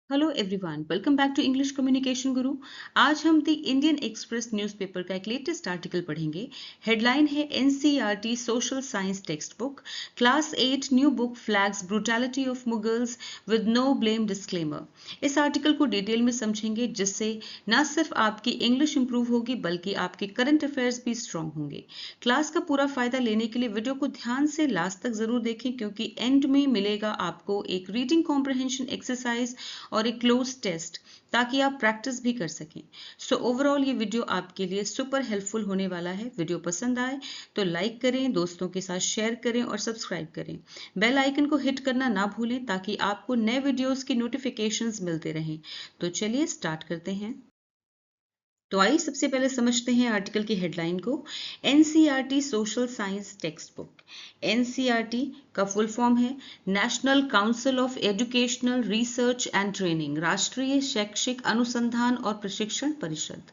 Hello everyone, welcome back to English communication guru. आज हम the Indian Express newspaper का एक लेटेस्ट आर्टिकल पढ़ेंगे। हेडलाइन है NCERT social science text book class 8 new book flags brutality of Mughals with no blame disclaimer. इस article को detail में समझेंगे, जिससे न सिर्फ आपकी इंग्लिश इंप्रूव होगी बल्कि आपके करंट अफेयर्स भी स्ट्रांग होंगे। क्लास का पूरा फायदा लेने के लिए वीडियो को ध्यान से लास्ट तक जरूर देखें, क्योंकि एंड में मिलेगा आपको एक रीडिंग कॉम्प्रहेंशन एक्सरसाइज और एक क्लोज टेस्ट, ताकि आप प्रैक्टिस भी कर सकें। सो ओवरऑल ये वीडियो आपके लिए सुपर हेल्पफुल होने वाला है। वीडियो पसंद आए तो लाइक करें, दोस्तों के साथ शेयर करें और सब्सक्राइब करें। बेल आइकन को हिट करना ना भूलें, ताकि आपको नए वीडियोस की नोटिफिकेशंस मिलते रहें। तो चलिए स्टार्ट करते हैं। तो आइए सबसे पहले समझते हैं आर्टिकल की हेडलाइन को। NCERT social science text book. NCERT का फुल फॉर्म है national council of educational research and training, राष्ट्रीय शैक्षिक अनुसंधान और प्रशिक्षण परिषद।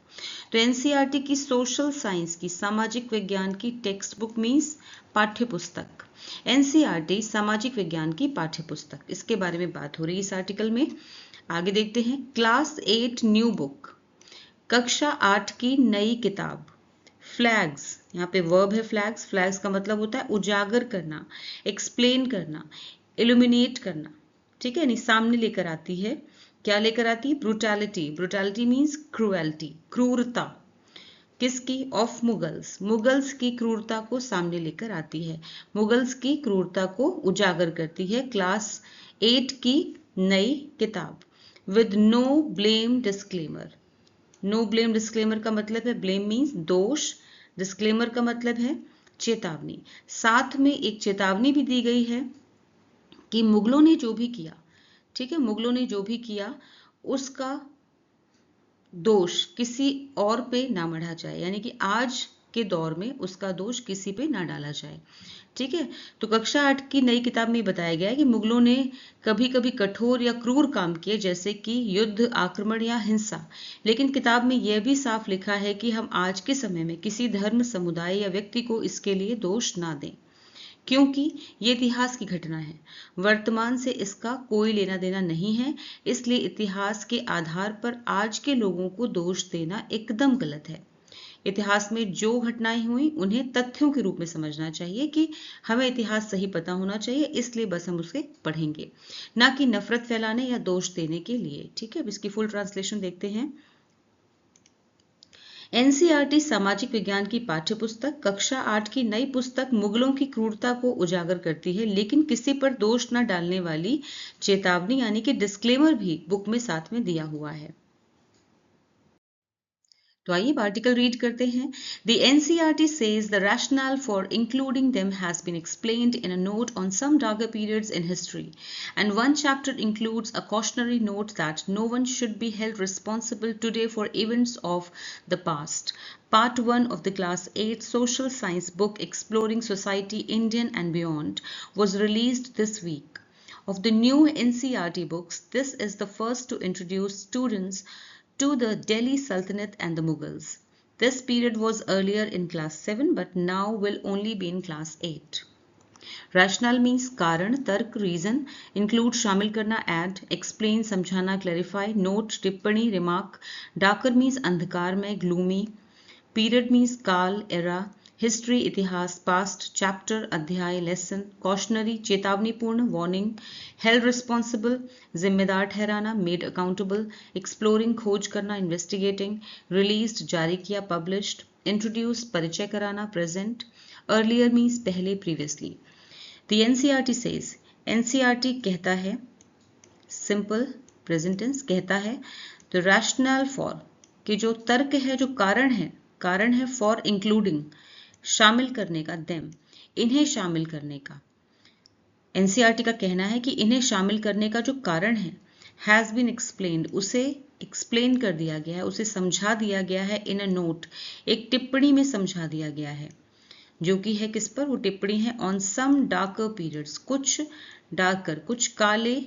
तो एनसीईआरटी की सोशल साइंस की, सामाजिक विज्ञान की टेक्स्ट बुक मीन्स पाठ्य पुस्तक। एनसीईआरटी सामाजिक विज्ञान की पाठ्य पुस्तक, इसके बारे में बात हो रही है इस आर्टिकल में। आगे देखते हैं। क्लास 8 न्यू बुक, कक्षा 8 की नई किताब। फ्लैग्स, यहाँ पे वर्ब है फ्लैग्स। फ्लैग्स का मतलब होता है उजागर करना, एक्सप्लेन करना, इल्यूमिनेट करना। ठीक है, नहीं सामने लेकर आती है। क्या लेकर आती है? ब्रूटैलिटी। ब्रूटैलिटी मीन्स क्रूएल्टी, क्रूरता। किसकी? Of Mughals. मुगल्स की क्रूरता को सामने लेकर आती है, मुगल्स की क्रूरता को उजागर करती है। क्लास 8 की नई किताब। With no blame disclaimer. No blame disclaimer का मतलब है, ब्लेम मीन्स दोष, डिस्क्लेमर का मतलब है चेतावनी। साथ में एक चेतावनी भी दी गई है कि मुगलों ने जो भी किया, ठीक है, मुगलों ने जो भी किया उसका दोष किसी और पे ना मढ़ा जाए, यानी कि आज के दौर में उसका दोष किसी पे ना डाला जाए। ठीक है, तो कक्षा 8 की नई किताब में बताया गया है कि मुगलों ने कभी कभी कठोर या क्रूर काम किए, जैसे कि युद्ध, आक्रमण या हिंसा। लेकिन किताब में यह भी साफ लिखा है कि हम आज के समय में किसी धर्म, समुदाय या व्यक्ति को इसके लिए दोष ना दें, क्योंकि ये इतिहास की घटना है, वर्तमान से इसका कोई लेना देना नहीं है। इसलिए इतिहास के आधार पर आज के लोगों को दोष देना एकदम गलत है। इतिहास में जो घटनाएं हुई उन्हें तथ्यों के रूप में समझना चाहिए कि हमें इतिहास सही पता होना चाहिए, इसलिए बस हम उसे पढ़ेंगे, ना कि नफरत फैलाने या दोष देने के लिए। ठीक है, अब इसकी फुल ट्रांसलेशन देखते हैं। एनसीईआरटी सामाजिक विज्ञान की पाठ्य पुस्तक कक्षा 8 की नई पुस्तक मुगलों की क्रूरता को उजागर करती है, लेकिन किसी पर दोष न डालने वाली चेतावनी यानी कि डिस्क्लेमर भी बुक में साथ में दिया हुआ है। तो आइए आर्टिकल रीड करते हैं। The NCERT says the rationale for including them has been explained in a note on some darker periods in history, and one chapter includes a cautionary note that no one should be held responsible today for events of the past. Part 1 of the Class 8 Social Science book exploring society, Indian and beyond, was released this week. Of the new NCERT books, this is the first to introduce students to the Delhi Sultanate and the Mughals. This period was earlier in class 7 but now will only be in class 8. Rationale means कारण, तर्क, reason. Include शामिल करना, add. Explain समझाना, clarify. Note टिप्पणी, remark. Darker means अंधकार में, gloomy. Period means काल, era. History इतिहास, पास्ट। चैप्टर अध्याय, लेसन। कॉशनरी चेतावनीपूर्ण, वार्निंग। हेल्ड रिस्पॉन्सिबल जिम्मेदार ठहराना, मेड अकाउंटेबल। एक्सप्लोरिंग खोज करना, इन्वेस्टिगेटिंग। रिलीज्ड जारी किया, पब्लिश्ड। इंट्रोड्यूस परिचय कराना, प्रेजेंट। अर्लियर मीन्स पहले, previously. The NCERT says, NCERT कहता है, सिंपल प्रेजेंट टेंस कहता है, तो रैशनल फॉर कि जो तर्क है, जो कारण है फॉर इंक्लूडिंग शामिल करने का, देम इन्हें शामिल करने का। एनसीईआरटी का कहना है कि इन्हें शामिल करने का जो कारण है, हैज बीन एक्सप्लेन्ड, उसे एक्सप्लेन कर दिया गया है, उसे समझा दिया गया है। इन अ नोट, एक टिप्पणी में समझा दिया गया है, जो कि है किस पर? वो टिप्पणी है ऑन सम डार्कर पीरियड्स, कुछ डार्कर, कुछ काले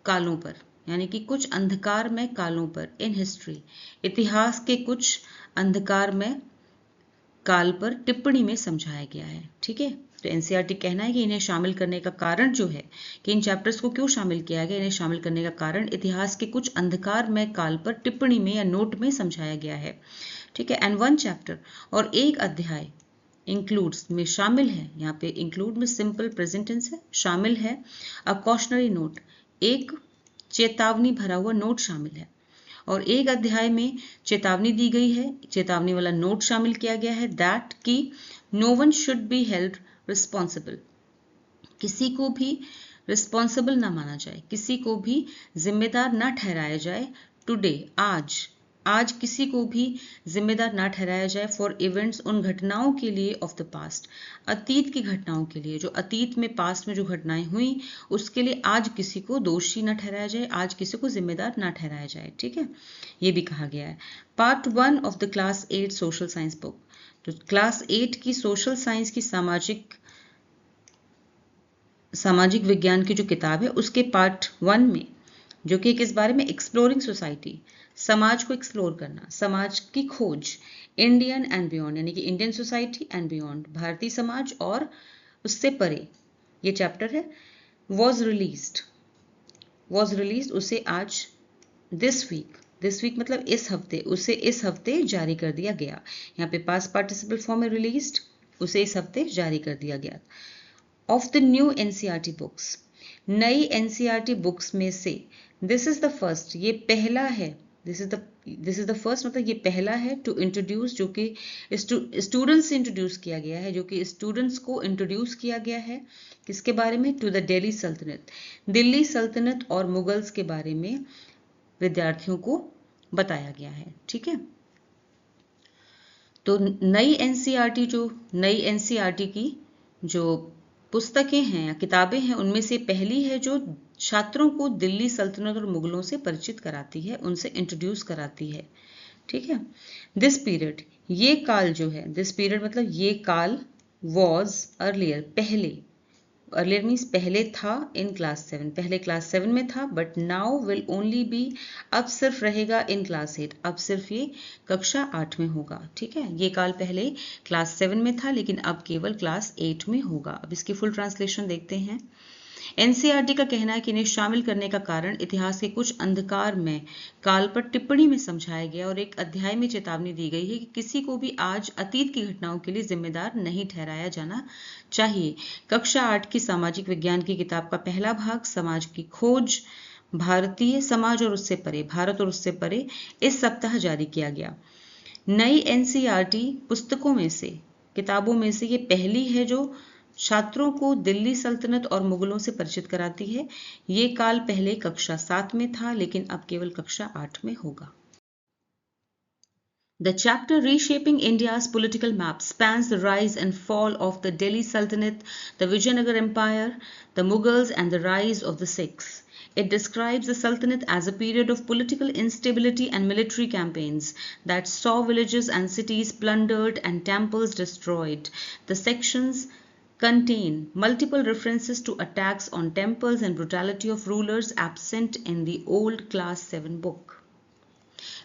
कालों पर, यानी कि कुछ अंधकार में कालों पर। इन हिस्ट्री, इतिहास के कुछ अंधकार में काल पर टिप्पणी में समझाया गया है। ठीक है, तो एनसीईआरटी कहना है कि इन्हें शामिल करने का कारण जो है कि इन चैप्टर्स को क्यों शामिल किया गया, इन्हें शामिल करने का कारण इतिहास के कुछ अंधकारमय काल पर टिप्पणी में या नोट में समझाया गया है। ठीक है, एंड वन चैप्टर और एक अध्याय इंक्लूड्स में शामिल है, यहाँ पे इंक्लूड में सिंपल प्रेजेंट टेंस है, शामिल है अ कॉशनरी नोट, एक चेतावनी भरा हुआ नोट शामिल है, और एक अध्याय में चेतावनी दी गई है, चेतावनी वाला नोट शामिल किया गया है दैट कि no one should be held responsible, किसी को भी रिस्पॉन्सिबल ना माना जाए, किसी को भी जिम्मेदार ना ठहराया जाए, टुडे आज किसी को भी जिम्मेदार ना ठहराया जाए फॉर इवेंट्स उन घटनाओं के लिए ऑफ द पास्ट, अतीत की घटनाओं के लिए, जो अतीत में पास्ट में जो घटनाएं हुई उसके लिए आज किसी को दोषी ना ठहराया जाए, आज किसी को जिम्मेदार ना ठहराया जाए। ठीक है, ये भी कहा गया है। Part 1 of the class 8 social science book, तो क्लास 8 की सोशल साइंस की सामाजिक विज्ञान की जो किताब है उसके पार्ट 1 में, जो कि किस बारे में, एक्सप्लोरिंग सोसाइटी, समाज को एक्सप्लोर करना, समाज की खोज, इंडियन एंड बियॉन्ड, यानी कि Indian society and beyond, Bharatiya Samaj और उससे परे, ये चैप्टर है। वॉज रिलीज्ड उसे आज दिस वीक मतलब इस हफ्ते, उसे इस हफ्ते जारी कर दिया गया, यहाँ पे पास्ट पार्टिसिपल फॉर्म में रिलीज्ड, उसे इस हफ्ते जारी कर दिया गया। Of the new NCERT books, नई एनसीईआरटी बुक्स में से दिस इज द फर्स्ट, ये पहला है, दिस इज द फर्स्ट मतलब ये पहला है, टू इंट्रोड्यूस, जो कि स्टूडेंट्स से इंट्रोड्यूस किया गया है, जो कि स्टूडेंट्स को इंट्रोड्यूस किया गया है किसके बारे में, टू द दिल्ली सल्तनत, दिल्ली सल्तनत और मुगल्स के बारे में विद्यार्थियों को बताया गया है। ठीक है, तो नई एनसीईआरटी की जो पुस्तकें हैं या किताबें हैं उनमें से पहली है जो छात्रों को दिल्ली सल्तनत और मुगलों से परिचित कराती है, उनसे इंट्रोड्यूस कराती है। ठीक है, दिस पीरियड, ये काल जो है, दिस पीरियड मतलब ये काल, वॉज अर्लियर, अर्लियर मीन्स पहले था, इन क्लास 7 पहले क्लास 7 में था, but now will only be, अब सिर्फ रहेगा इन क्लास 8, अब सिर्फ ये कक्षा 8 में होगा। ठीक है, ये काल पहले क्लास 7 में था लेकिन अब केवल क्लास 8 में होगा। अब इसकी फुल ट्रांसलेशन देखते हैं। एनसीईआरटी का कहना है कि इन्हें शामिल करने का कारण इतिहास के कुछ अंधकार में काल पर टिप्पणी में समझाया गया और एक अध्याय में चेतावनी दी गई है कि किसी को भी आज अतीत की घटनाओं के लिए जिम्मेदार नहीं ठहराया जाना चाहिए। कक्षा 8 की सामाजिक विज्ञान की किताब का पहला भाग, समाज की खोज, भारतीय समाज और उससे परे, भारत और उससे परे, इस सप्ताह जारी किया गया। नई एनसीईआरटी पुस्तकों में से, किताबों में से ये पहली है जो छात्रों को दिल्ली सल्तनत और मुगलों से परिचित कराती है। ये काल पहले कक्षा 7 में था लेकिन अब केवल कक्षा 8 में होगा। The chapter Reshaping India's Political Map spans the rise and fall of the Delhi Sultanate, the Vijayanagar Empire, the Mughals and the rise of the Sikhs. It describes the Sultanate as a period of political instability and military campaigns that saw villages and cities plundered and temples destroyed. The sections contain multiple references to attacks on temples and brutality of rulers absent in the old class 7 book.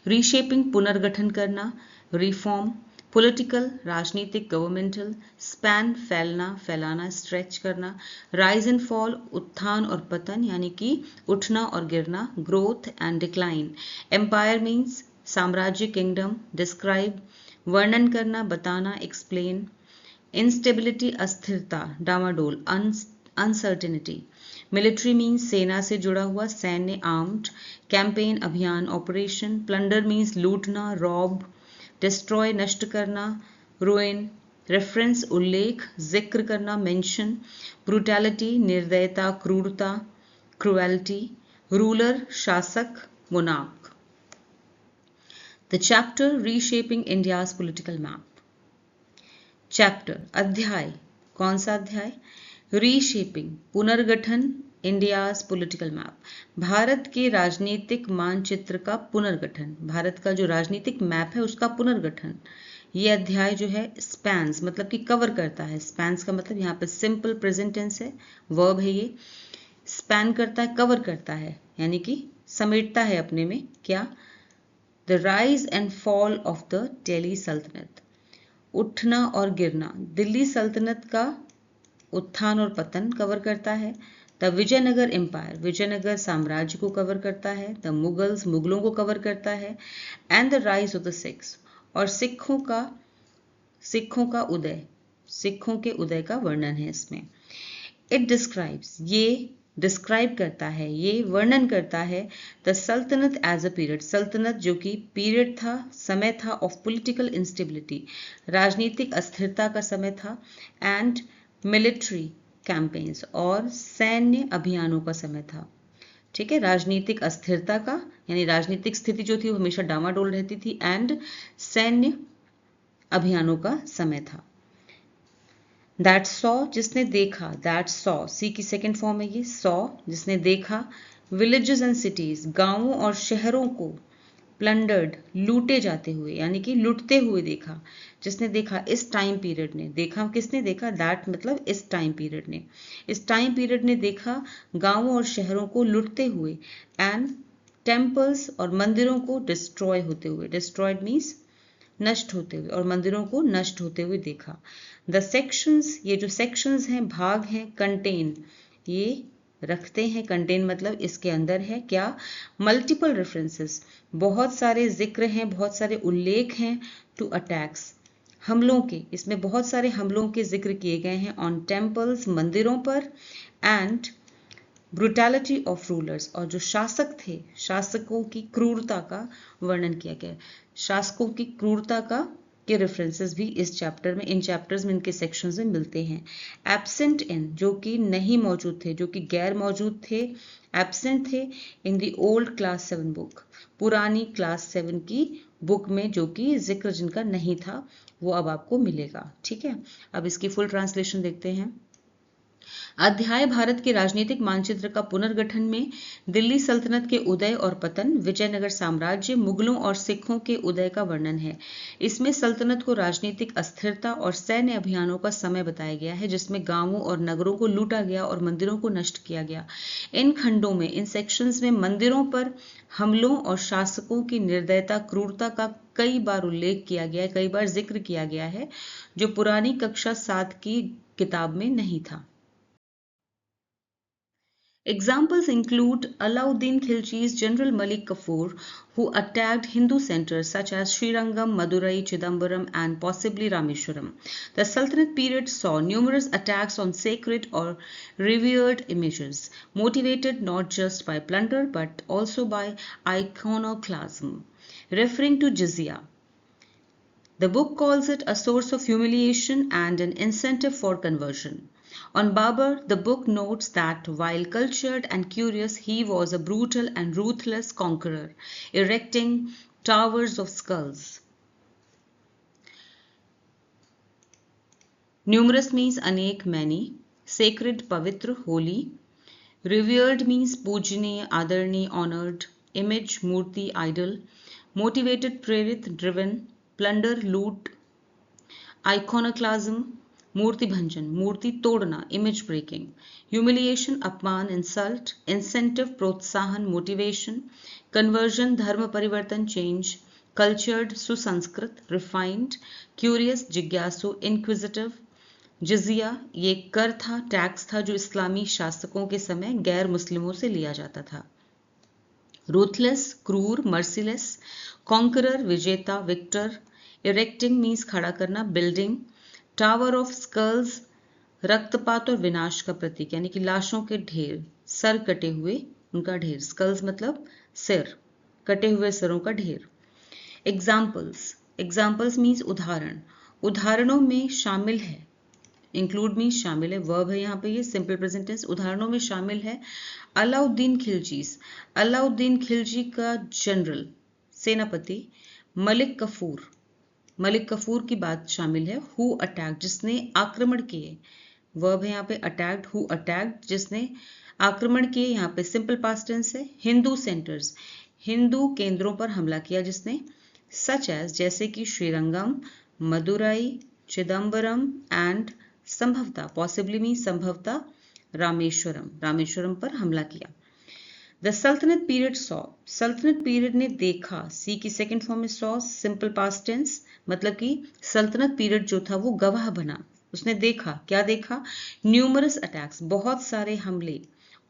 Reshaping पुनर्गठन करना, reform, political राजनीतिक governmental, span फैलाना stretch करना, rise and fall उत्थान और पतन यानी कि उठना और गिरना, growth and decline, empire means साम्राज्य किंगडम, डिस्क्राइब वर्णन करना बताना एक्सप्लेन, इंस्टेबिलिटी अस्थिरता डामाडोल अनसर्टेनिटी, मिलिट्री मीन्स सेना से जुड़ा हुआ सैन्य आर्म्ड, कैंपेन अभियान ऑपरेशन, प्लंडर मीन्स लूटना रॉब, डिस्ट्रॉय नष्ट करना, रुइन रेफरेंस उल्लेख जिक्र करना मेंशन, ब्रूटैलिटी निर्दयता क्रूरता क्रुएलिटी, रूलर शासक monarch. The chapter reshaping India's political map, chapter अध्याय, कौन सा अध्याय, रीशेपिंग पुनर्गठन इंडियाज पॉलिटिकल मैप, भारत के राजनीतिक मानचित्र का पुनर्गठन, भारत का जो राजनीतिक मैप है उसका पुनर्गठन। ये अध्याय जो है स्पैन्स मतलब कि कवर करता है, स्पैन्स का मतलब यहाँ पे सिंपल प्रेजेंट टेंस है, वर्ब है, ये स्पैन करता है, कवर करता है यानी कि समेटता है अपने में क्या, the rise and fall of the Delhi सल्तनत, उठना और गिरना, दिल्ली सल्तनत का उत्थान और पतन कवर करता है। द विजयनगर एम्पायर, विजयनगर साम्राज्य को कवर करता है। द मुगल्स, मुगलों को कवर करता है। And the rise of the Sikhs, और सिखों का उदय, सिखों के उदय का वर्णन है इसमें। इट डिस्क्राइब्स, ये डिस्क्राइब करता है, ये वर्णन करता है द सल्तनत एज अ पीरियड, सल्तनत जो कि पीरियड था, समय था ऑफ पॉलिटिकल इंस्टेबिलिटी, राजनीतिक अस्थिरता का समय था। एंड मिलिट्री कैंपेन्स, और सैन्य अभियानों का समय था। ठीक है, राजनीतिक अस्थिरता का यानी राजनीतिक स्थिति जो थी वो हमेशा डामाडोल रहती थी, एंड सैन्य अभियानों का समय था। दैट सॉ, जिसने देखा, दैट सॉ, सी की सेकेंड फॉर्म है ये, सॉ जिसने देखा, विलेजेस एंड सिटीज, गांवों और शहरों को, प्लंडर्ड, लूटे जाते हुए यानी कि लुटते हुए देखा, जिसने देखा इस टाइम पीरियड ने, देखा किसने देखा, दैट मतलब इस टाइम पीरियड ने, इस टाइम पीरियड ने देखा गांवों और शहरों को लुटते हुए, एंड टेम्पल्स, और मंदिरों को डिस्ट्रॉय होते हुए, डिस्ट्रॉयड मीन्स नष्ट होते हुए, और मंदिरों को नष्ट होते हुए देखा। द सेक्शंस, ये जो सेक्शंस हैं, भाग हैं, कंटेन, ये रखते हैं, कंटेन मतलब इसके अंदर है क्या, मल्टीपल रेफरेंसेस, बहुत सारे जिक्र हैं, बहुत सारे उल्लेख हैं, टू अटैक्स, हमलों के, इसमें बहुत सारे हमलों के जिक्र किए गए हैं, ऑन टेम्पल्स, मंदिरों पर, एंड ब्रुटैलिटी ऑफ रूलर्स, और जो शासक थे, शासकों की क्रूरता का वर्णन किया गया है। शासकों की क्रूरता का के रेफरेंसेस भी इस चैप्टर में, इन चैप्टर्स में, इनके सेक्शंस में मिलते हैं। एब्सेंट इन, जो कि नहीं मौजूद थे, जो कि गैर मौजूद थे, एब्सेंट थे in the old class 7 book, पुरानी क्लास 7 की बुक में जो कि जिक्र जिनका नहीं था वो अब आपको मिलेगा। ठीक है, अब इसकी फुल ट्रांसलेशन देखते हैं। अध्याय भारत के राजनीतिक मानचित्र का पुनर्गठन में दिल्ली सल्तनत के उदय और पतन, विजयनगर साम्राज्य, मुगलों और सिखों के उदय का वर्णन है। इसमें सल्तनत को राजनीतिक अस्थिरता और सैन्य अभियानों का समय बताया गया है, जिसमें गांवों और नगरों को लूटा गया और मंदिरों को नष्ट किया गया। इन खंडों में, इन सेक्शंस में मंदिरों पर हमलों और शासकों की निर्दयता, क्रूरता का कई बार उल्लेख किया गया है, कई बार जिक्र किया गया है, जो पुरानी कक्षा 7 की किताब में नहीं था। Examples include Alauddin Khilji's General Malik Kafur, who attacked Hindu centers such as Srirangam, Madurai, Chidambaram, and possibly Rameshwaram. The Sultanate period saw numerous attacks on sacred or revered images, motivated not just by plunder but also by iconoclasm. Referring to jizya, the book calls it a source of humiliation and an incentive for conversion. On Babur, the book notes that while cultured and curious, he was a brutal and ruthless conqueror, erecting towers of skulls. Numerous means अनेक, many. Sacred, पवित्र, holy. Revered means पूजनीय, आदरणीय, honored. Image, मूर्ति, idol. Motivated, प्रेरित, driven. Plunder, loot. Iconoclasm, मूर्ति भंजन, मूर्ति तोड़ना, image breaking. Humiliation, अपमान, insult. Incentive, प्रोत्साहन, motivation. Conversion, धर्म परिवर्तन, चेंज। कल्चर्ड, सुसंस्कृत, रिफाइंड। क्यूरियस, जिज्ञासु, इंक्विजिटिव। जिजिया, ये कर था, टैक्स था जो इस्लामी शासकों के समय गैर मुस्लिमों से लिया जाता था। रूथलेस, क्रूर, मर्सीलेस। कॉन्करर, विजेता, विक्टर। इरेक्टिंग मीन्स खड़ा करना, बिल्डिंग। टावर ऑफ स्कल्स, रक्तपात और विनाश का प्रतीक यानी कि लाशों के ढेर, सर कटे हुए उनका ढेर। स्कल्स मतलब सिर, कटे हुए सरों का ढेर। एग्जाम्पल्स, एग्जाम्पल्स मीन्स उदाहरण, उदाहरणों में शामिल है। इंक्लूड मीन्स शामिल है, वर्ब है यहाँ पे ये, सिंपल प्रेजेंट टेंस। उदाहरणों में शामिल है अलाउद्दीन खिलजीस, अलाउद्दीन खिलजी का जनरल, सेनापति। मलिक कफूर, मलिक कफूर की बात शामिल है। हु अटैक, जिसने आक्रमण किए, वर्ब है यहाँ पे अटैक्ड, हु अटैक्ड, जिसने आक्रमण किए, यहाँ पे सिंपल पास्ट टेंस है। हिंदू सेंटर्स, हिंदू केंद्रों पर हमला किया जिसने। सच एज, जैसे कि श्रीरंगम, मदुराई, चिदम्बरम एंड संभवतः, पॉसिबली मीन संभवतः रामेश्वरम, रामेश्वरम पर हमला किया। द सल्तनत पीरियड सॉ, सल्तनत पीरियड ने देखा, सी की सेकेंड फॉर्म में सॉ, सिंपल पास्ट टेंस, मतलब कि सल्तनत पीरियड जो था वो गवाह बना, उसने देखा, क्या देखा? न्यूमरस अटैक्स, बहुत सारे हमले,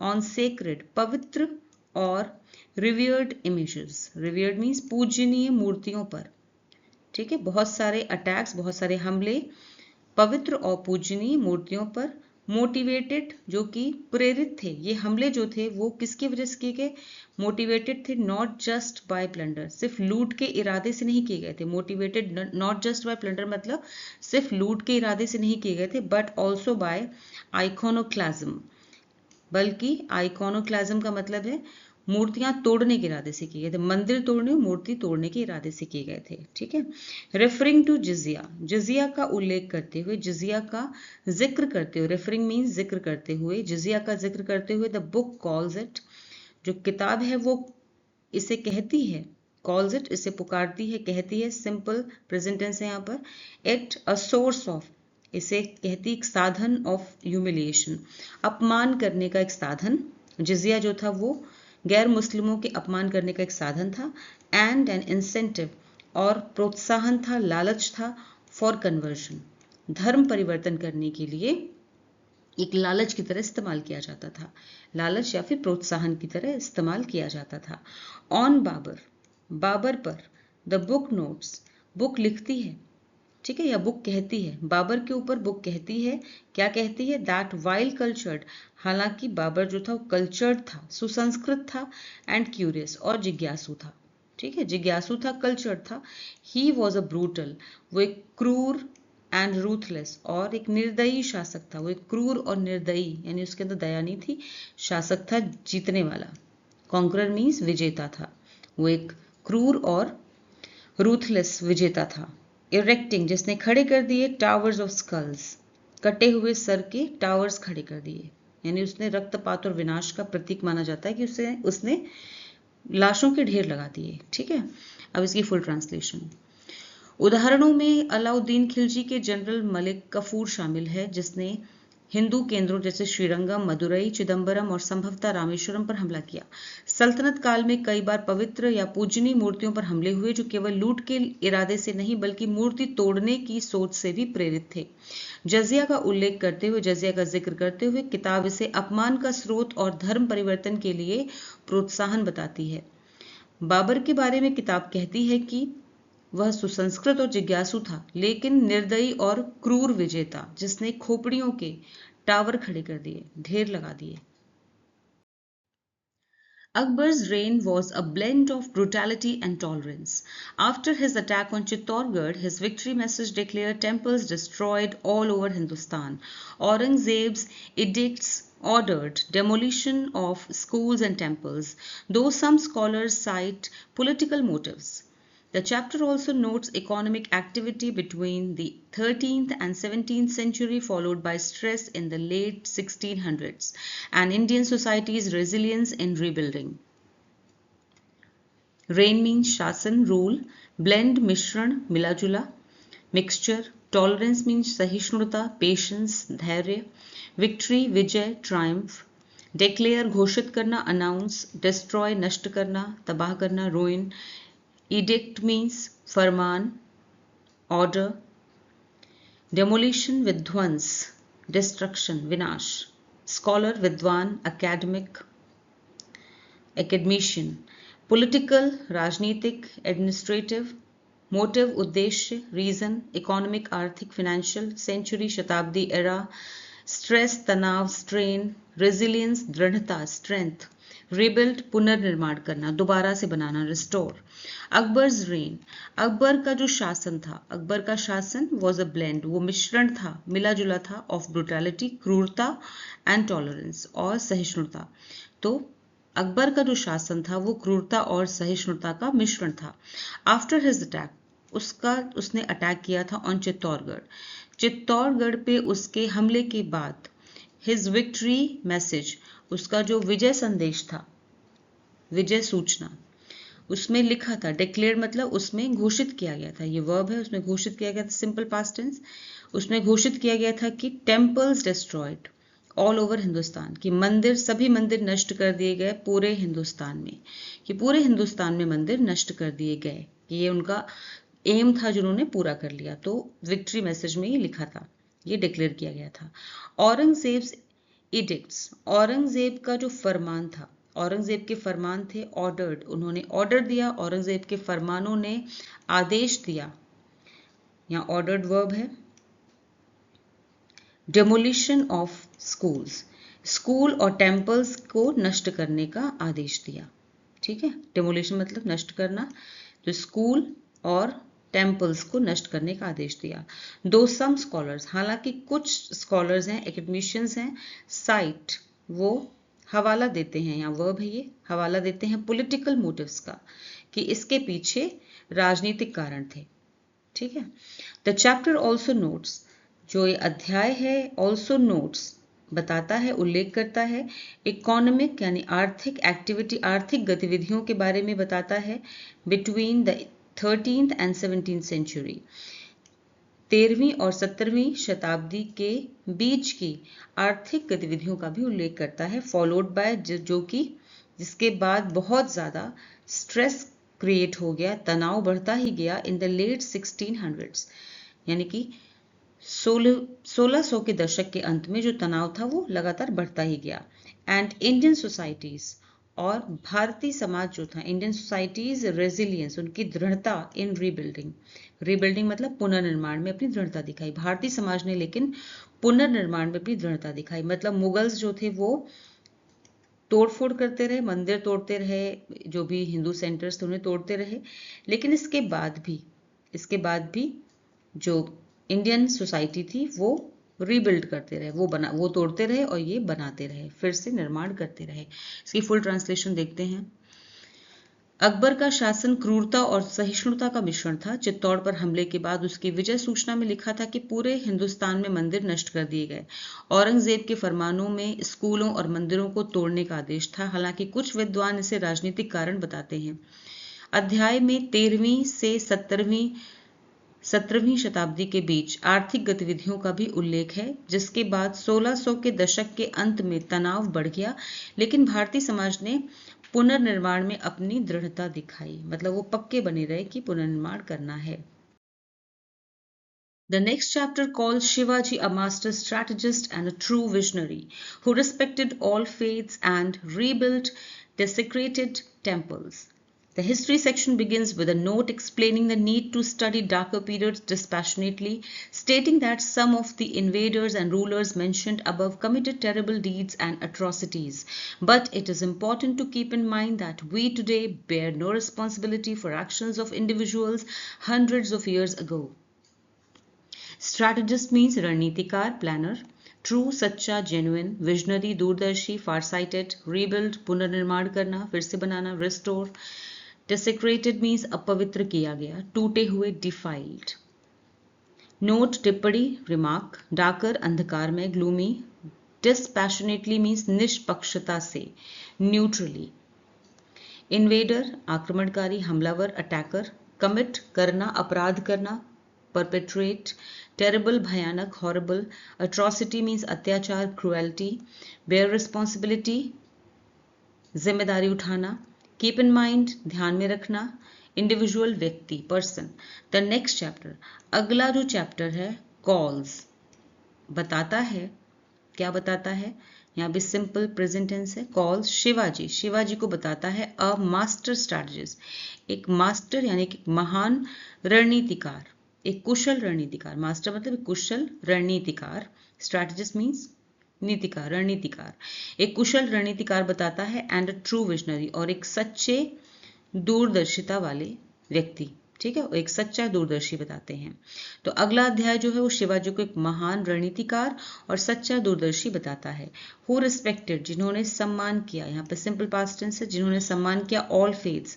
ऑन सेक्रेड, पवित्र और रिवियर्ड इमेजेस, रिवियर्ड मीन्स पूजनीय मूर्तियों पर, ठीक है, बहुत सारे अटैक्स, बहुत सारे हमले पवित्र और पूजनीय मूर्तियों पर, मोटिवेटेड जो कि प्रेरित थे, ये हमले जो थे वो किसकी वजह से किए गए? मोटिवेटेड थे, नॉट जस्ट बाय प्लंडर, सिर्फ लूट के इरादे से नहीं किए गए थे। Motivated not just by plunder मतलब सिर्फ लूट के इरादे से नहीं किए गए थे, बट ऑल्सो बाय आइकोनोक्लाज्म, बल्कि आइकोनोक्लाज्म का मतलब है मूर्तियां तोड़ने के इरादे से किए गए थे, मंदिर तोड़ने, मूर्ति तोड़ने के इरादे से किए गए थे, ठीक है। रेफरिंग टू जिजिया, जिजिया का उल्लेख करते हुए, जिजिया का जिक्र करते हुए, रेफरिंग मीन्स जिक्र करते हुए, जिजिया का जिक्र करते हुए, द बुक कॉल्स इट, जो किताब है वो इसे कहती है, कॉल्स इट इसे पुकारती है, कहती है, सिंपल प्रेजेंट टेंस है यहाँ पर, इट अ सोर्स ऑफ, इसे कहती एक साधन ऑफ ह्यूमिलिएशन, अपमान करने का एक साधन, जिजिया जो था वो गैर मुस्लिमों के अपमान करने का एक साधन था, एंड एन इंसेंटिव, और प्रोत्साहन था, लालच था, फॉर कन्वर्जन, धर्म परिवर्तन करने के लिए एक लालच की तरह इस्तेमाल किया जाता था, लालच या फिर प्रोत्साहन की तरह इस्तेमाल किया जाता था। ऑन बाबर, बाबर पर, द बुक नोट्स, बुक लिखती है, ठीक है, या बुक कहती है, बाबर के ऊपर बुक कहती है, क्या कहती है? दैट वाइल कल्चर्ड, हालांकि बाबर जो था वो कल्चर्ड था, सुसंस्कृत था, एंड क्यूरियस, और जिज्ञासु था, ठीक है, जिज्ञासु था, कल्चर्ड था, ही वॉज अ ब्रूटल, वो एक क्रूर, एंड रूथलेस, और एक निर्दयी शासक था, वो एक क्रूर और निर्दयी, यानी उसके अंदर दया नहीं थी, शासक था जीतने वाला, कॉन्करर मीन्स विजेता था, वो एक क्रूर और रूथलेस विजेता था। इरेक्टिंग, जिसने खड़े कर दिए, टावर्स ऑफ स्कल्स, कटे हुए सर के टावर्स खड़े कर दिए, यानी उसने रक्तपात और विनाश का प्रतीक माना जाता है कि उसने लाशों के ढेर लगा दिए, ठीक है। अब इसकी फुल ट्रांसलेशन, उदाहरणों में अलाउद्दीन खिलजी के जनरल मलिक कफूर शामिल है, जिसने हिंदू केंद्रों जैसे श्रीरंगम, मदुरई, चिदम्बरम और संभवतः रामेश्वरम पर हमला किया। सल्तनत काल में कई बार पवित्र या पूजनीय मूर्तियों पर हमले हुए, जो केवल लूट के इरादे से नहीं बल्कि मूर्ति तोड़ने की सोच से भी प्रेरित थे। जजिया का उल्लेख करते हुए, जजिया का जिक्र करते हुए किताब इसे अपमान का स्रोत और धर्म परिवर्तन के लिए प्रोत्साहन बताती है। बाबर के बारे में किताब कहती है कि वह सुसंस्कृत और जिज्ञासु था, लेकिन निर्दयी और क्रूर विजेता, जिसने खोपड़ियों के टावर खड़े कर दिए, ढेर लगा दिए। Akbar's reign was a blend of brutality and tolerance. After his attack on Chittorgarh, his victory message declared temples destroyed all over Hindustan. Aurangzeb's edicts ordered demolition of schools and temples, though some scholars cite political motives. The chapter also notes economic activity between the 13th and 17th century, followed by stress in the late 1600s, and Indian society's resilience in rebuilding. Reign means शासन, rule, blend मिश्रण, मिला जुला, mixture, tolerance means सहिष्णुता, patience, धैर्य, victory, विजय, triumph, declare घोषित करना, announce, destroy नष्ट करना, तबाह करना, ruin, edict means फरमान, order, demolition विध्वंस, destruction विनाश, scholar विद्वान, academic, academician, political राजनीतिक, administrative, motive उद्देश्य, reason, economic आर्थिक, financial, century शताब्दी, era, stress तनाव, strain, resilience दृढ़ता, strength, rebuild पुनर्निर्माण करना, दोबारा से बनाना, restore. अकबर्स रेन, अकबर का जो शासन था, अकबर का शासन वॉज अ ब्लेंड, वो मिश्रण था, मिला जुला था, ऑफ ब्रुटैलिटी, क्रूरता, एंड टॉलरेंस, और सहिष्णुता। तो अकबर का जो शासन था वो क्रूरता और सहिष्णुता का मिश्रण था। आफ्टर हिज अटैक, उसने अटैक किया था ऑन चित्तौड़गढ़, चित्तौड़गढ़ पे उसके हमले के बाद, हिज विक्ट्री मैसेज, उसका जो विजय संदेश था, विजय सूचना, उसमें लिखा था, डिक्लेयर मतलब उसमें घोषित किया गया था, ये वर्ब है, उसमें घोषित किया गया था, सिंपल पास्ट टेंस, उसमें घोषित किया गया था कि temples destroyed all over Hindustan, कि मंदिर, सभी मंदिर नष्ट कर दिए गए पूरे हिंदुस्तान में, कि पूरे हिंदुस्तान में मंदिर नष्ट कर दिए गए, कि ये उनका एम था जिन्होंने पूरा कर लिया। तो विक्ट्री मैसेज में ये लिखा था। ये डिक्लेयर किया गया था। औरंगजेब्स इडिक्ट्स, औरंगजेब का जो फरमान था, औरंगजेब के फरमान थे ऑर्डर्ड, उन्होंने ऑर्डर दिया, औरंगजेब के फरमानों ने आदेश दिया, यहाँ ऑर्डर्ड वर्ब है। डेमोलिशन ऑफ स्कूल्स, स्कूल और टेम्पल्स को नष्ट करने का आदेश दिया। ठीक है, डेमोलिशन मतलब नष्ट करना, तो स्कूल और टेम्पल्स को नष्ट करने का आदेश दिया। दो सम स्कॉलर्स, हालांकि कुछ स्कॉलर्स हैं, एकेडमिशियंस हैं, साइट वो हवाला देते हैं, यहाँ वर्ब है ये, हवाला देते हैं पॉलिटिकल मोटिव्स का, कि इसके पीछे राजनीतिक कारण थे। ठीक है, द चैप्टर ऑल्सो नोट्स, जो ये अध्याय है ऑल्सो नोट्स बताता है, उल्लेख करता है इकोनॉमिक यानी आर्थिक एक्टिविटी, आर्थिक गतिविधियों के बारे में बताता है between the 13th and 17th century, 13वीं और 17वीं शताब्दी के बीच की आर्थिक गतिविधियों का भी उल्लेख करता है, फॉलोड बाय जो कि जिसके बाद बहुत ज़्यादा स्ट्रेस क्रिएट हो गया, तनाव बढ़ता ही गया इन द लेट 1600s, यानी कि 1600 के दशक के अंत में जो तनाव था वो लगातार बढ़ता ही गया। एंड इंडियन सोसाइटीज, और भारतीय समाज जो था, इंडियन सोसाइटीज रेजिलियंस, उनकी दृढ़ता इन रीबिल्डिंग, रीबिल्डिंग मतलब पुनर्निर्माण में अपनी दृढ़ता दिखाई। भारतीय समाज ने लेकिन पुनर्निर्माण में अपनी दृढ़ता दिखाई, मतलब मुगल्स जो थे वो तोड़फोड़ करते रहे, मंदिर तोड़ते रहे, जो भी हिंदू सेंटर्स थे उन्हें तोड़ते रहे, लेकिन इसके बाद भी जो इंडियन सोसाइटी थी वो रीबिल्ड करते रहे, वो तोड़ते रहे और ये बनाते रहे, फिर से निर्माण करते रहे। इसकी फुल ट्रांसलेशन देखते हैं। अकबर का शासन क्रूरता और सहिष्णुता का मिश्रण था। चित्तौड़ पर हमले के बाद उसकी विजय सूचना में लिखा था कि पूरे हिंदुस्तान में मंदिर नष्ट कर दिए गए। औरंगजेब के फरमानों में स्कूलों और मंदिरों को तोड़ने का आदेश था, हालांकि कुछ विद्वान इसे राजनीतिक कारण बताते हैं। अध्याय में 13वीं से 17वीं शताब्दी के बीच आर्थिक गतिविधियों का भी उल्लेख है, जिसके बाद 1600 के दशक के अंत में तनाव बढ़ गया, लेकिन भारतीय समाज ने पुनर्निर्माण में अपनी दृढ़ता दिखाई, मतलब वो पक्के बने रहे कि पुनर्निर्माण करना है। The next chapter calls Shivaji a master strategist and a true visionary who respected all faiths and rebuilt desecrated temples. The history section begins with a note explaining the need to study darker periods dispassionately, stating that some of the invaders and rulers mentioned above committed terrible deeds and atrocities. But it is important to keep in mind that we today bear no responsibility for actions of individuals hundreds of years ago. Strategist means रणनीतिकार, planner. True, सच्चा, genuine. Visionary, दूरदर्शी, far-sighted. Rebuild, पुनर्निर्माण करना, फिर से बनाना, restore. Desecrated means अपवित्र किया गया, टूटे हुए, defiled. Note, टिप्पणी, remark. Darker, अंधकार में, gloomy. Dispassionately means निष्पक्षता से, neutrally. Invader, आक्रमणकारी, हमलावर, attacker. Commit, करना, अपराध करना, perpetrate. Terrible, भयानक, horrible. Atrocity means अत्याचार, cruelty. Bear responsibility, जिम्मेदारी उठाना. Keep in mind, ध्यान में रखना. Individual, व्यक्ति, person. The next chapter, अगला जो चैप्टर है calls, बताता है, क्या बताता है, यहाँ भी सिंपल प्रेजेंट टेंस है। कॉल्स शिवाजी को बताता है अ मास्टर स्ट्रैटेजिस्ट, एक मास्टर यानी कि महान रणनीतिकार, एक कुशल रणनीतिकार। मास्टर मतलब एक कुशल रणनीतिकार, स्ट्रैटेजिस्ट मीन्स नीतिकार, रणनीतिकार। एक कुशल रणनीतिकार बताता है एंड अ ट्रू विजनरी, और एक सच्चे दूरदर्शिता वाले व्यक्ति, ठीक है, एक सच्चा दूरदर्शी बताते हैं। तो अगला अध्याय जो है वो शिवाजी को एक महान रणनीतिकार और सच्चा दूरदर्शी बताता है। हु रिस्पेक्टेड, जिन्होंने सम्मान किया, यहाँ पे सिंपल पास्ट टेंस है, जिन्होंने सम्मान किया, ऑल फेथ्स,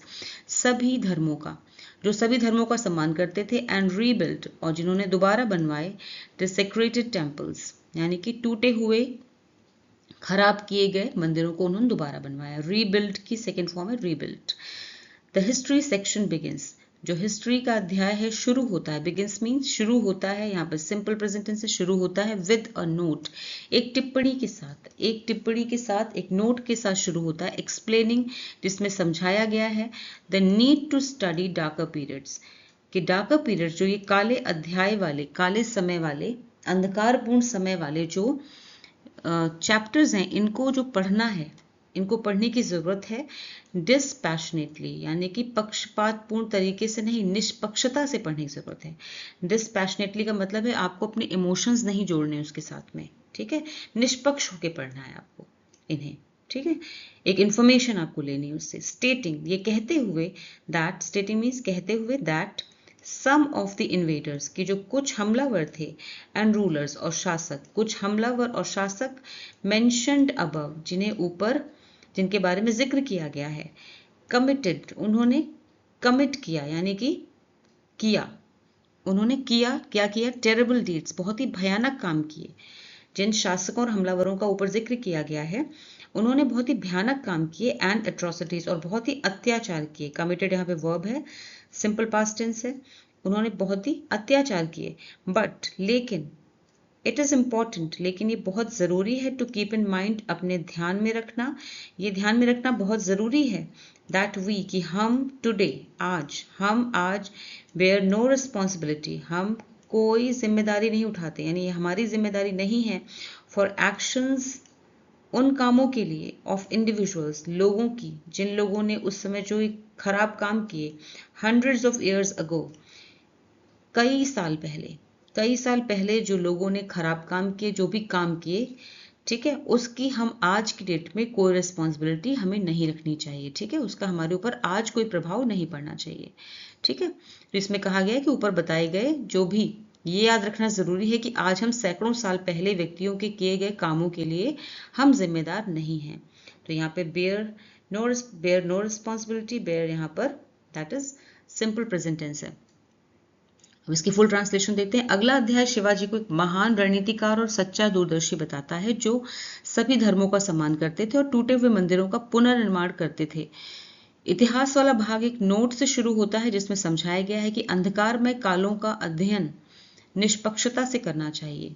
सभी धर्मों का, जो सभी धर्मों का सम्मान करते थे, एंड रीबिल्ड, और जिन्होंने दोबारा बनवाए, डिसेक्रेटेड टेम्पल्स, यानी कि टूटे हुए खराब किए गए मंदिरों को उन्होंने दोबारा बनवाया। रीबिल्ड की सेकेंड फॉर्म है rebuild. The history section begins, जो हिस्ट्री का अध्याय है शुरू होता है, बिगिंस मीन्स शुरू होता है, यहाँ पर सिंपल प्रेजेंट टेंस से शुरू होता है, विद अ नोट, एक टिप्पणी के साथ, एक नोट के साथ शुरू होता है, एक्सप्लेनिंग, जिसमें समझाया गया है the need to study darker periods, कि डार्कर पीरियड्स जो ये काले अध्याय वाले, काले समय वाले अंधकारपूर्ण समय वाले जो चैप्टर्स हैं, इनको जो पढ़ना है, इनको पढ़ने की जरूरत है डिस्पैशनेटली, यानी कि पक्षपातपूर्ण तरीके से नहीं, निष्पक्षता से पढ़ने की जरूरत है। डिस्पैशनेटली का मतलब है आपको अपने इमोशंस नहीं जोड़ने उसके साथ में, ठीक है, निष्पक्ष होकर पढ़ना है आपको इन्हें, ठीक है, एक इंफॉर्मेशन आपको लेनी है उससे। स्टेटिंग, ये कहते हुए, दैट, स्टेटिंग मीन्स कहते हुए, that some of the invaders, कि जो कुछ हमलावर थे, एंड रूलर्स और शासक, कुछ हमलावर और शासक, मेंशन्ड अबव, जिन्हें ऊपर, जिनके बारे में जिक्र किया गया है, कमिटेड, उन्होंने कमिट किया, यानी कि किया, उन्होंने किया, क्या किया, टेरेबल डीड्स, बहुत ही भयानक काम किए। जिन शासकों और हमलावरों का ऊपर जिक्र किया गया है, उन्होंने बहुत ही भयानक काम किए, एंड एट्रोसिटीज, और बहुत ही अत्याचार किए। कमिटेड यहाँ पे वर्ब है, सिंपल पास्ट टेंस है, उन्होंने बहुत ही अत्याचार किए। बट, लेकिन, इट इज इंपॉर्टेंट, लेकिन ये बहुत जरूरी है, टू कीप इन माइंड, अपने ध्यान में रखना, ये ध्यान में रखना बहुत जरूरी है, दैट वी, कि हम टुडे, आज, हम आज, बेयर नो रिस्पॉन्सिबिलिटी, हम कोई जिम्मेदारी नहीं उठाते, यानी ये हमारी जिम्मेदारी नहीं है, फॉर एक्शंस, उन कामों के लिए, ऑफ इंडिविजुअल्स, लोगों की, जिन लोगों ने उस समय जो खराब काम किए, हंड्रेड्स ऑफ ईयर्स अगो, कई साल पहले जो लोगों ने खराब काम किए, जो भी काम किए, ठीक है, उसकी हम आज की डेट में कोई रिस्पॉन्सिबिलिटी हमें नहीं रखनी चाहिए, ठीक है, उसका हमारे ऊपर आज कोई प्रभाव नहीं पड़ना चाहिए, ठीक है। तो इसमें कहा गया है कि ऊपर बताए गए जो भी, ये याद रखना जरूरी है कि आज हम सैकड़ों साल पहले व्यक्तियों के किए गए कामों के लिए हम जिम्मेदार नहीं हैं। तो यहाँ पे बेयर नो रिस्पॉन्सिबिलिटी, बेयर यहाँ पर that is simple present tense है। अब इसकी फुल ट्रांसलेशन देखते हैं। अगला अध्याय शिवाजी को एक महान रणनीतिकार और सच्चा दूरदर्शी बताता है, जो सभी धर्मों का सम्मान करते थे और टूटे हुए मंदिरों का पुनर्निर्माण करते थे। इतिहास वाला भाग एक नोट से शुरू होता है, जिसमें समझाया गया है कि अंधकारमय कालों का अध्ययन निष्पक्षता से करना चाहिए,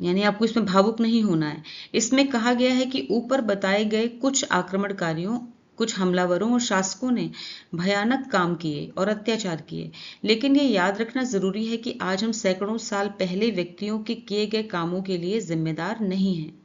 यानी आपको इसमें भावुक नहीं होना है। इसमें कहा गया है कि ऊपर बताए गए कुछ आक्रमणकारियों, कुछ हमलावरों और शासकों ने भयानक काम किए और अत्याचार किए, लेकिन ये याद रखना जरूरी है कि आज हम सैकड़ों साल पहले व्यक्तियों के किए गए कामों के लिए जिम्मेदार नहीं हैं।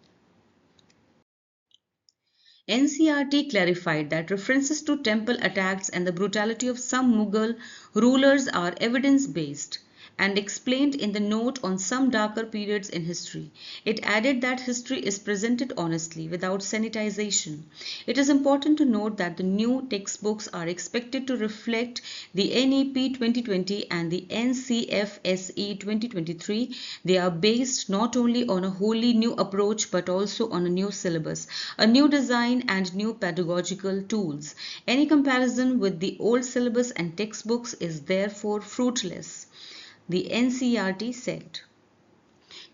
NCERT clarified that references to temple attacks and the brutality of some Mughal rulers are evidence-based, and explained in the note on some darker periods in history. It added that history is presented honestly, without sanitization. It is important to note that the new textbooks are expected to reflect the NEP 2020 and the NCFSE 2023. They are based not only on a wholly new approach but also on a new syllabus, a new design and new pedagogical tools. Any comparison with the old syllabus and textbooks is therefore fruitless, the NCERT said.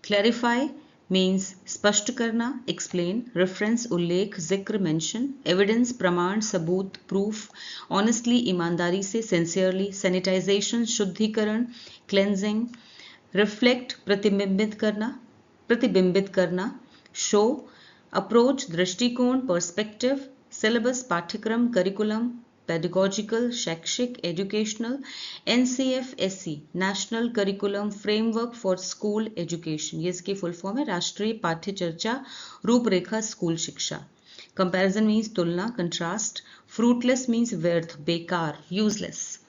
Clarify means स्पष्ट करना, explain, reference उल्लेख, जिक्र, mention, evidence प्रमाण, सबूत, proof, honestly ईमानदारी से, sincerely, sanitization शुद्धिकरण, cleansing, reflect प्रतिबिंबित करना, show, approach दृष्टिकोण, perspective, syllabus पाठ्यक्रम, curriculum, pedagogical शैक्षिक educational, NCFSE national curriculum framework for school education, ये इसकी फुल फॉर्म है, राष्ट्रीय पाठ्य चर्चा रूपरेखा स्कूल शिक्षा। कंपैरिजन मीन्स तुलना, कंट्रास्ट। फ्रूटलेस मीन्स व्यर्थ, बेकार, यूजलेस।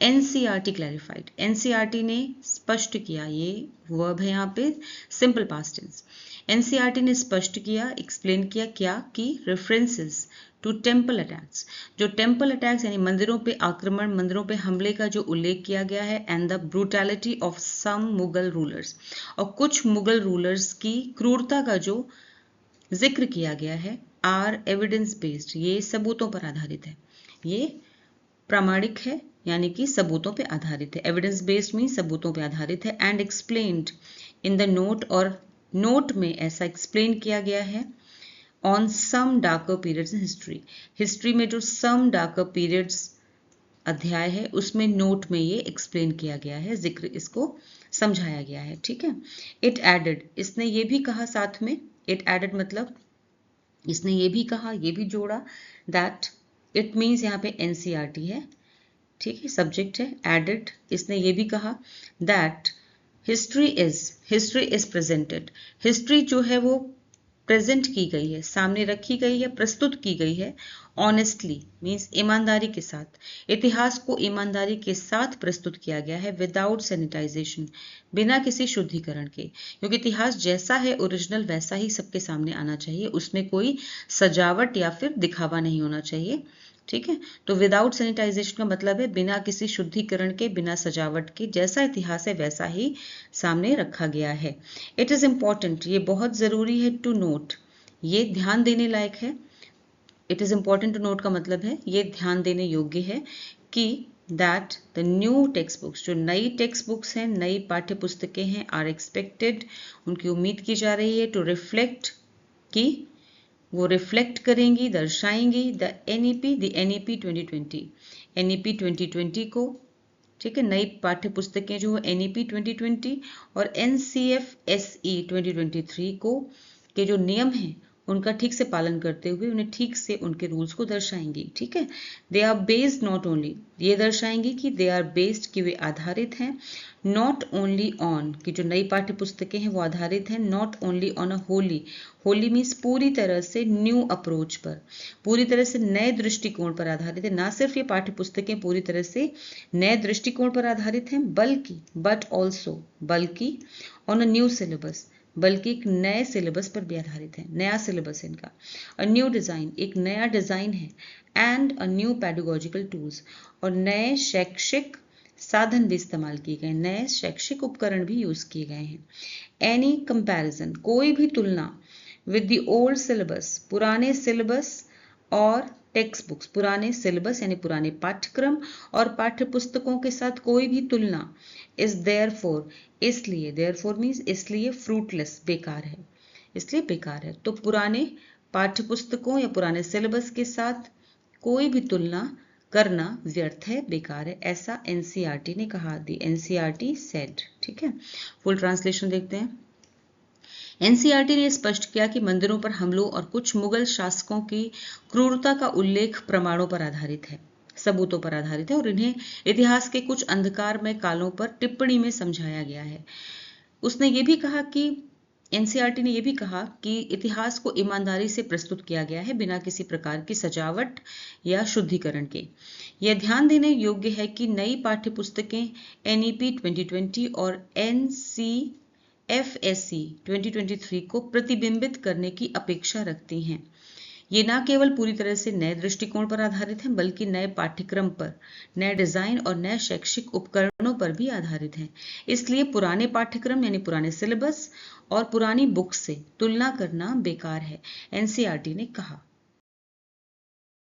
NCERT क्लैरिफाइड, NCERT ने स्पष्ट किया, ये वर्ब है यहाँ पे सिंपल पास्ट टेंस। NCERT ने स्पष्ट किया, एक्सप्लेन किया, क्या कि रेफरेंसेस टू टेम्पल अटैक्स, जो टेम्पल अटैक्स यानी मंदिरों पे आक्रमण, मंदिरों पे हमले का जो उल्लेख किया गया है, and the brutality of some Mughal rulers, और कुछ मुगल रूलर्स की क्रूरता का जो जिक्र किया गया है, आर एविडेंस बेस्ड, ये सबूतों पर आधारित है, ये प्रामाणिक है यानी कि सबूतों पे आधारित है। एविडेंस बेस्ड मीन सबूतों पे आधारित है। And explained in the note, और नोट में ऐसा एक्सप्लेन किया गया है, on some darker periods in history, history में जो सम डार्कर पीरियड्स अध्याय है उसमें नोट में ये एक्सप्लेन किया गया है, जिक्र इसको समझाया गया है, ठीक है। इट एडेड, इसने ये भी कहा साथ में, इट एडेड मतलब इसने ये भी कहा, ये भी जोड़ा, दैट, इट मीन्स यहाँ पे NCERT है, ठीक है, सब्जेक्ट है, एडेड, इसने ये भी कहा that history is presented. History जो है वो प्रेजेंट की गई है, सामने रखी गई है, प्रस्तुत की गई है ऑनेस्टली मीन्स ईमानदारी के साथ। इतिहास को ईमानदारी के साथ प्रस्तुत किया गया है विदाउट सैनिटाइजेशन, बिना किसी शुद्धिकरण के, क्योंकि इतिहास जैसा है ओरिजिनल वैसा ही सबके सामने आना चाहिए, उसमें कोई सजावट या फिर दिखावा नहीं होना चाहिए। ठीक है, तो विदाउट सैनिटाइजेशन का मतलब है बिना किसी शुद्धिकरण के, बिना सजावट के, जैसा इतिहास है वैसा ही सामने रखा गया है। इट इज इंपॉर्टेंट, ये बहुत जरूरी है टू नोट, ये ध्यान देने लायक है। It is important to note का मतलब है ये ध्यान देने योग्य है कि that the new text books, जो नई टेक्स्ट बुक्स हैं, नई पाठ्य पुस्तकें हैं, आर एक्सपेक्टेड, उनकी उम्मीद की जा रही है टू रिफ्लेक्ट, कि वो रिफ्लेक्ट करेंगी, दर्शाएंगी द एनईपी 2020, एनईपी 2020 को। ठीक है, नई पाठ्य पुस्तकें जो एनईपी 2020 और एनसीएफएसई 2023 को के जो नियम हैं उनका ठीक से पालन करते हुए उन्हें ठीक से उनके रूल्स को दर्शाएंगी। ठीक है, they are based not only, ये दर्शाएंगी कि दे आर बेस्ड, कि वे आधारित हैं, नॉट ओनली ऑन, कि जो नई पाठ्य पुस्तकें हैं वो आधारित हैं not only on a Holi, Holi means पूरी तरह से न्यू अप्रोच पर, पूरी तरह से नए दृष्टिकोण पर आधारित है। ना सिर्फ ये पाठ्य पुस्तकें पूरी तरह से नए दृष्टिकोण पर आधारित हैं, बल्कि बट ऑल्सो, बल्कि ऑन अ न्यू सिलेबस, बल्कि एक नए सिलेबस पर भी आधारित है, नया सिलेबस है इनका। अ न्यू डिजाइन, एक नया डिजाइन है, and a new pedagogical tools, और नए शैक्षिक साधन भी इस्तेमाल किए गए, नए शैक्षिक उपकरण भी यूज किए गए हैं। एनी कंपैरिजन, कोई भी तुलना, विद द ओल्ड सिलेबस, पुराने सिलेबस और टेक्स्ट बुक्स, पुराने सिलेबस यानी पुराने पाठ्यक्रम और पाठ्य पुस्तकों के साथ कोई भी तुलना, इज देयरफॉर, इसलिए, देयरफॉर मीन्स इसलिए, फ्रूटलेस, बेकार है, इसलिए बेकार है। तो पुराने पाठ्य पुस्तकों या पुराने सिलेबस के साथ कोई भी तुलना करना व्यर्थ है, बेकार है, ऐसा एनसीईआरटी ने कहा, दी एनसीईआरटी सेड। ठीक है, फुल ट्रांसलेशन देखते हैं। एनसीईआरटी ने स्पष्ट किया कि मंदिरों पर हमलों और कुछ मुगल शासकों की क्रूरता का उल्लेख प्रमाणों पर आधारित है, सबूतों पर आधारित है, और इन्हें इतिहास के कुछ अंधकारमय कालों पर टिप्पणी में समझाया गया है। उसने ये भी कहा कि एनसीईआरटी ने यह भी कहा कि इतिहास को ईमानदारी से प्रस्तुत किया गया है बिना किसी प्रकार की सजावट या शुद्धिकरण के। यह ध्यान देने योग्य है कि नई पाठ्य पुस्तकें एनईपी 2020 और एनसीएफएसई 2023 को प्रतिबिंबित करने की अपेक्षा रखती हैं। ये न केवल पूरी तरह से नए दृष्टिकोण पर आधारित हैं, बल्कि नए पाठ्यक्रम पर, नए डिजाइन और नए शैक्षिक उपकरणों पर भी आधारित हैं। इसलिए पुराने पाठ्यक्रम यानी पुराने सिलेबस और पुरानी बुक से तुलना करना बेकार है, एनसीईआरटी ने कहा।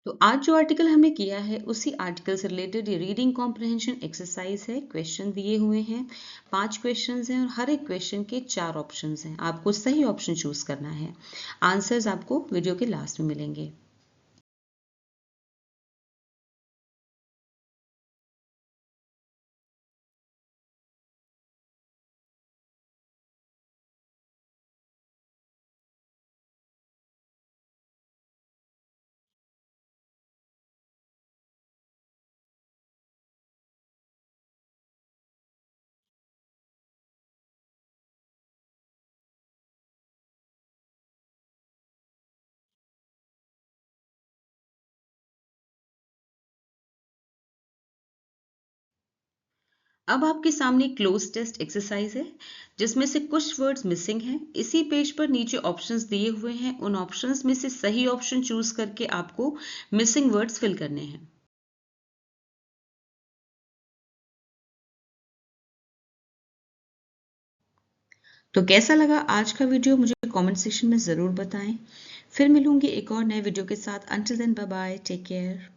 तो आज जो आर्टिकल हमने किया है उसी आर्टिकल से रिलेटेड ये रीडिंग कॉम्प्रिहेंशन एक्सरसाइज है। क्वेश्चन दिए हुए हैं, 5 क्वेश्चंस हैं और हर एक क्वेश्चन के 4 ऑप्शंस हैं। आपको सही ऑप्शन चूज करना है। आंसर्स आपको वीडियो के लास्ट में मिलेंगे। अब आपके सामने क्लोज टेस्ट एक्सरसाइज है जिसमें से कुछ वर्ड्स मिसिंग हैं। इसी पेज पर नीचे ऑप्शंस दिए हुए हैं, उन ऑप्शंस में से सही ऑप्शन चूज करके आपको मिसिंग वर्ड्स फिल करने हैं। तो कैसा लगा आज का वीडियो मुझे कमेंट सेक्शन में जरूर बताएं। फिर मिलूंगी एक और नए वीडियो के साथ। Until then bye bye, take care.